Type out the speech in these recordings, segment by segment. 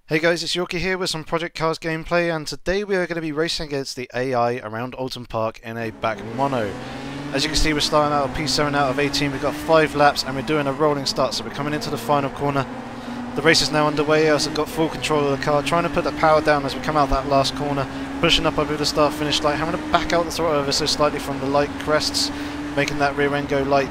Hey guys, it's Yorkie here with some Project Cars gameplay, and today we are going to be racing against the AI around Oulton Park in a Bac Mono. As you can see, we're starting out of P7 out of 18, we've got 5 laps and we're doing a rolling start, so we're coming into the final corner. The race is now underway, I've got full control of the car, trying to put the power down as we come out that last corner, pushing up over the start-finish light, having to back out the throttle ever so slightly from the light crests, making that rear end go light.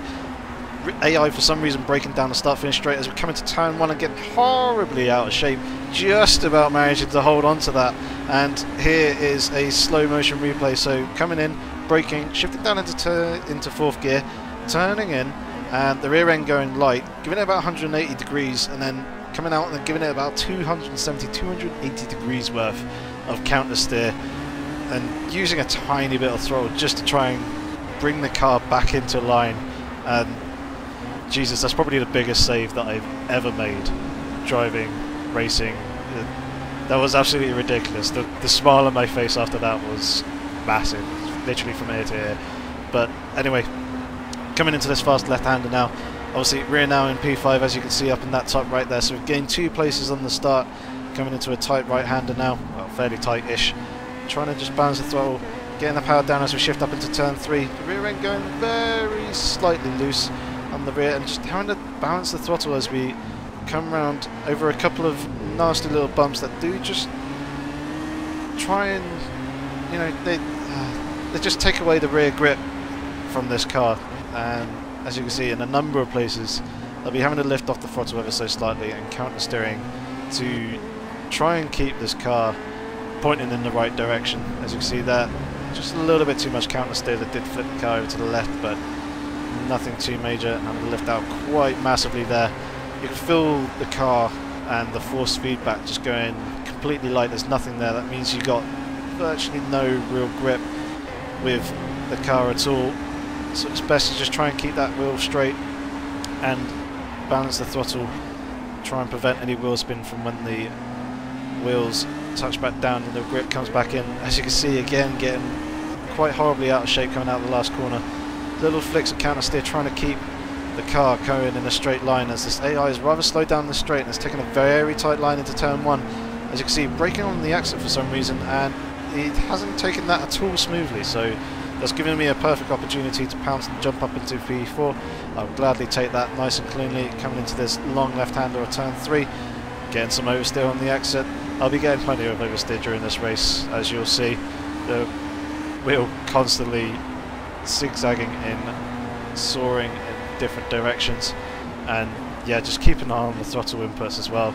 AI for some reason breaking down the start-finish straight as we come into turn 1 and get horribly out of shape, just about managing to hold on to that. And here is a slow motion replay, so coming in, braking, shifting down into 4th gear, turning in, and the rear end going light, giving it about 180 degrees, and then coming out and then giving it about 280 degrees worth of counter steer, and using a tiny bit of throttle just to try and bring the car back into line. And Jesus, that's probably the biggest save that I've ever made driving, racing. That was absolutely ridiculous. The smile on my face after that was massive, literally from ear to ear. But anyway, coming into this fast left-hander now. Obviously rear now in P5, as you can see up in that top right there. So we've gained 2 places on the start, coming into a tight right-hander now, well, fairly tight-ish. Trying to just balance the throttle, getting the power down as we shift up into turn 3. The rear end going very slightly loose on the rear, and just having to balance the throttle as we come round over a couple of nasty little bumps that do just try and, you know, they just take away the rear grip from this car. And as you can see, in a number of places they'll be having to lift off the throttle ever so slightly and counter steering to try and keep this car pointing in the right direction. As you can see there, just a little bit too much counter steer that did flip the car over to the left, but nothing too major, and I'm going to lift out quite massively there. You can feel the car and the force feedback just going completely light. There's nothing there. That means you've got virtually no real grip with the car at all. So it's best to just try and keep that wheel straight and balance the throttle. Try and prevent any wheel spin from when the wheels touch back down and the grip comes back in. As you can see, again, getting quite horribly out of shape coming out of the last corner. Little flicks of counter steer trying to keep the car going in a straight line, as this AI is rather slowed down the straight and it's taken a very tight line into turn 1. As you can see, braking on the exit for some reason, and it hasn't taken that at all smoothly, so that's given me a perfect opportunity to pounce and jump up into P4. I'll gladly take that nice and cleanly coming into this long left-hander of turn 3, getting some oversteer on the exit. I'll be getting plenty of oversteer during this race, as you'll see. The wheel constantly zigzagging in, soaring in different directions, and yeah, just keep an eye on the throttle inputs as well,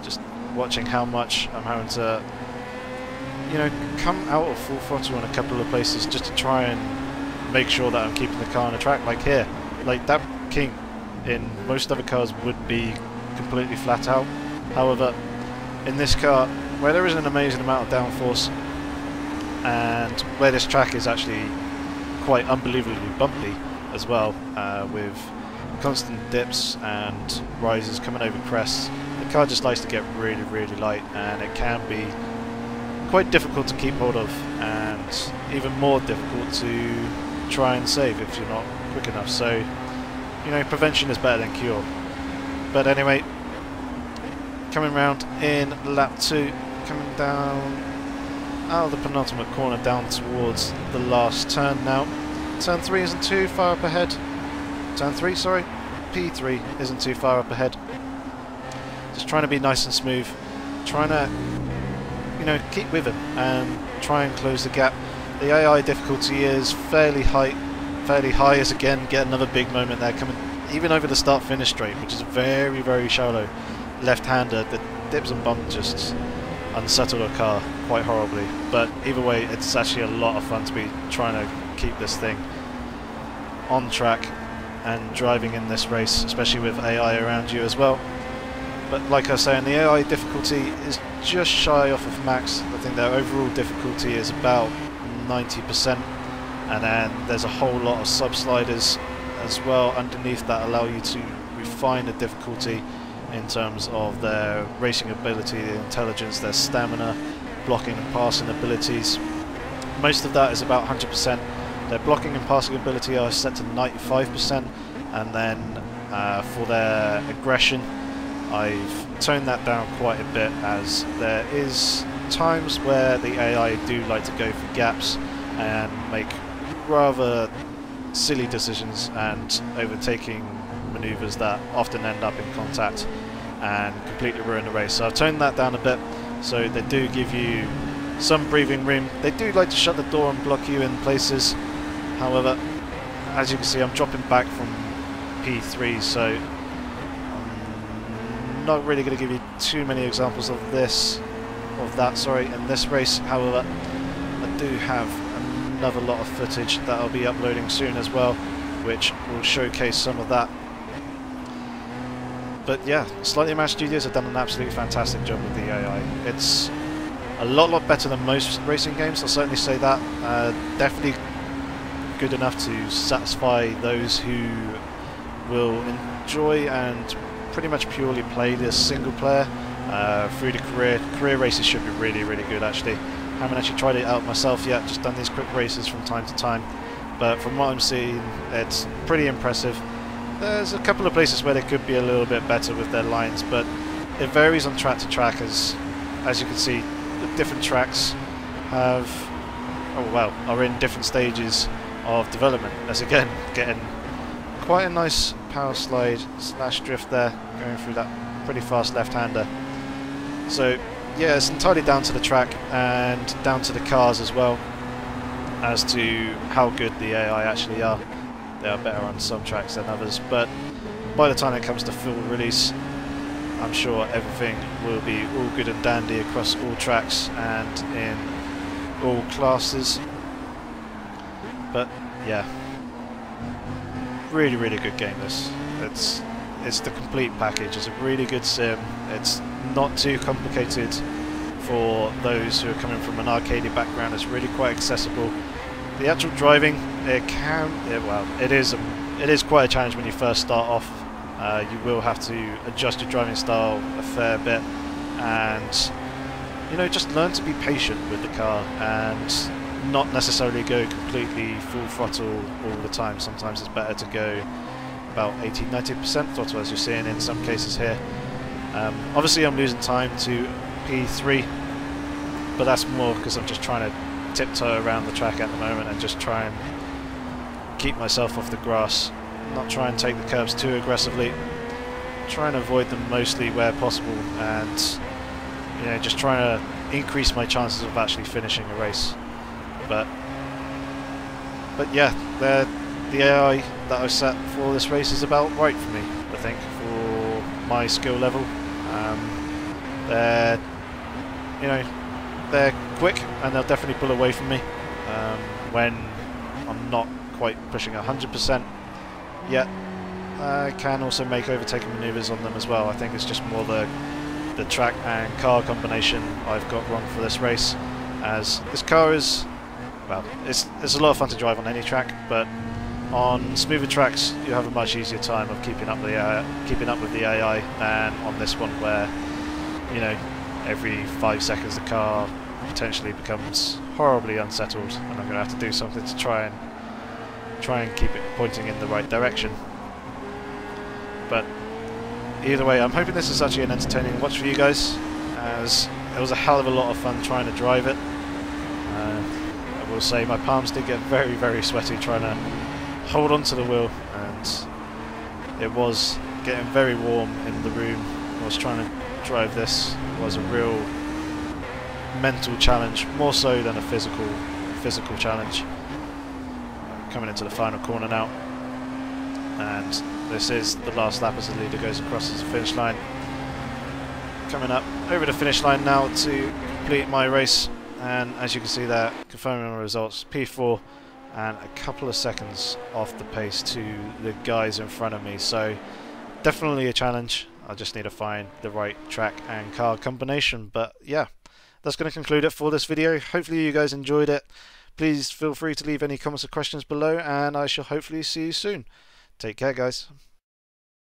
just watching how much I'm having to, you know, come out of full throttle in a couple of places just to try and make sure that I'm keeping the car on the track. Like here, like that kink in most other cars would be completely flat out. However, in this car, where there is an amazing amount of downforce and where this track is actually quite unbelievably bumpy as well, with constant dips and rises coming over crests, the car just likes to get really light, and it can be quite difficult to keep hold of, and even more difficult to try and save if you're not quick enough. So, you know, prevention is better than cure. But anyway, coming round in lap 2, coming down out of the penultimate corner down towards the last turn now. Turn 3 isn't too far up ahead. Turn 3, sorry. P3 isn't too far up ahead. Just trying to be nice and smooth. Trying to, you know, keep with it and try and close the gap. The AI difficulty is fairly high as, again, get another big moment there coming even over the start-finish straight, which is very shallow left-hander. The dips and bumps just unsettle the car quite horribly, but either way, it's actually a lot of fun to be trying to keep this thing on track and driving in this race, especially with AI around you as well. But like I was saying, the AI difficulty is just shy off of max. I think their overall difficulty is about 90%, and then there's a whole lot of sub-sliders as well underneath that allow you to refine the difficulty in terms of their racing ability, their intelligence, their stamina, blocking and passing abilities. Most of that is about 100%. Their blocking and passing ability are set to 95%, and then for their aggression I've toned that down quite a bit, as there is times where the AI do like to go for gaps and make rather silly decisions and overtaking maneuvers that often end up in contact and completely ruin the race. So I've toned that down a bit, so they do give you some breathing room. They do like to shut the door and block you in places. However, as you can see, I'm dropping back from P3, so I'm not really going to give you too many examples of that in this race. However, I do have another lot of footage that I'll be uploading soon as well, which will showcase some of that. But yeah, Slightly Mad Studios have done an absolutely fantastic job with the AI. It's a lot better than most racing games, I'll certainly say that. Definitely good enough to satisfy those who will enjoy and pretty much purely play this single player through the career races. Should be really good actually. I haven't actually tried it out myself yet, just done these quick races from time to time, but from what I'm seeing, it's pretty impressive. There's a couple of places where they could be a little bit better with their lines, but it varies on track to track. As you can see, the different tracks are in different stages of development. As again, getting quite a nice power slide / drift there, going through that pretty fast left-hander. So yeah, it's entirely down to the track and down to the cars as well as to how good the AI actually are. They are better on some tracks than others, but by the time it comes to full release, I'm sure everything will be all good and dandy across all tracks and in all classes. But yeah, really good game this. It's the complete package. It's a really good sim. It's not too complicated for those who are coming from an arcadey background. It's really quite accessible. The actual driving, it is quite a challenge when you first start off. You will have to adjust your driving style a fair bit, and just learn to be patient with the car and not necessarily go completely full throttle all the time. Sometimes it's better to go about 80–90% throttle, as you're seeing in some cases here. Obviously I'm losing time to P3, but that's more because I'm just trying to tiptoe around the track at the moment and just try and keep myself off the grass, not try and take the curbs too aggressively, try and avoid them mostly where possible, and just trying to increase my chances of actually finishing a race. But yeah, the AI that I've set for this race is about right for me, I think, for my skill level. They're quick and they'll definitely pull away from me when I'm not quite pushing 100% yet. I can also make overtaking maneuvers on them as well. I think it's just more the track and car combination I've got wrong for this race, as this car is, well, it's a lot of fun to drive on any track, but on smoother tracks you have a much easier time of keeping up with the AI than on this one, where every 5 seconds the car potentially becomes horribly unsettled, and I'm going to have to do something to try and keep it pointing in the right direction. But either way, I'm hoping this is actually an entertaining watch for you guys, as it was a hell of a lot of fun trying to drive it. I will say my palms did get very sweaty trying to hold onto the wheel, and it was getting very warm in the room. I was trying to drive this. It was a real mental challenge, more so than a physical challenge. Coming into the final corner now, and this is the last lap as the leader goes across the finish line. Coming up over the finish line now to complete my race, and as you can see there, confirming my results, P4 and a couple of seconds off the pace to the guys in front of me. So definitely a challenge. I just need to find the right track and car combination. But yeah, that's going to conclude it for this video. Hopefully you guys enjoyed it. Please feel free to leave any comments or questions below, and I shall hopefully see you soon. Take care, guys.